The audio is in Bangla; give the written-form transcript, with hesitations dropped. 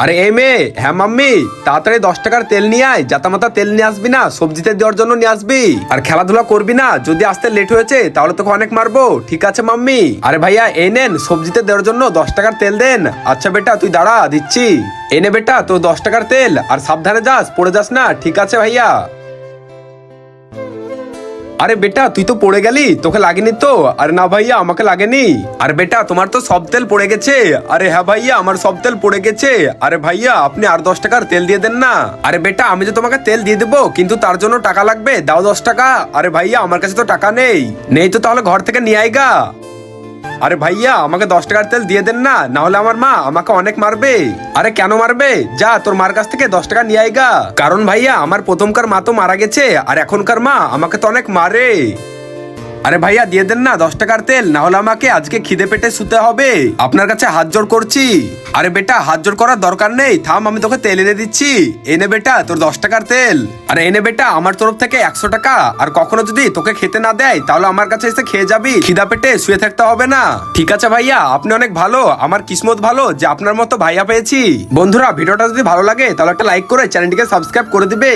আরে এই মেয়ে, হ্যাঁ মাম্মি, তাড়াতাড়ি 10 টাকার তেল নিয়ে আয়। জাতামাতা তেল নিয়ে আসবি না, সবজিতে দেওয়ার জন্য নিয়ে আসবি। আর খেলাধুলা করবি না, যদি আসতে লেট হয়েছে তাহলে তোকে অনেক মারবো। ঠিক আছে মাম্মি? আরে ভাইয়া এই নেন, সবজিতে দেওয়ার জন্য 10 টাকার তেল দেন। আচ্ছা বেটা তুই দাঁড়া, দিচ্ছি। এনে বেটা তোর 10 টাকার তেল, আর সাবধানে যাস, পড়ে যাস না। ঠিক আছে ভাইয়া? আরে বেটা তুই তো পড়ে গেলি, তোকে লাগেনি তো? আরে না ভাইয়া আমাকে লাগেনি। আরে বেটা তোমার তো সব তেল পড়ে গেছে। আরে হ্যাঁ ভাইয়া আমার সব তেল পড়ে গেছে। আরে ভাইয়া আপনি আর 10 টাকার তেল দিয়ে দেন না। আরে বেটা আমি তো তোমাকে তেল দিয়ে দেবো, কিন্তু তার জন্য টাকা লাগবে, দাও 10 টাকা। আরে ভাইয়া আমার কাছে তো টাকা নেই। নেই তো তাহলে ঘর থেকে নিয়ে আইগা। আরে ভাইয়া আমাকে 10 টাকার তেল দিয়ে দেন না, না হলে আমার মা আমাকে অনেক মারবে। আরে কেন মারবে? যা তোর মার কাছ থেকে 10 টাকা নিয়ে আইগা। কারণ ভাইয়া আমার প্রথমকার মা তো মারা গেছে, আর এখনকার মা আমাকে তো অনেক মারে। আরে ভাইয়া দিয়ে দেন না 10 টাকার তেল, না হলে আমাকে আজকে খিদে পেটে শুতে হবে। আপনার কাছে হাত জোড় করছি। আরে বেটা হাত জোড় করার দরকার নেই, থাম আমি তোকে তেল এনে দিচ্ছি। এনে বেটা তোর 10 টাকার তেল। আরে এনে বেটা আমার তরফ থেকে 100 টাকা। আর কখনো যদি তোকে খেতে না দেয় তাহলে আমার কাছে এসে খেয়ে যাবি, খিদা পেটে শুয়ে থাকতে হবে না। ঠিক আছে ভাইয়া, আপনি অনেক ভালো, আমার কিসমত ভালো যে আপনার মতো ভাইয়া পেয়েছি। বন্ধুরা ভিডিওটা যদি ভালো লাগে তাহলে একটা লাইক করে চ্যানেলটিকে সাবস্ক্রাইব করে দিবে।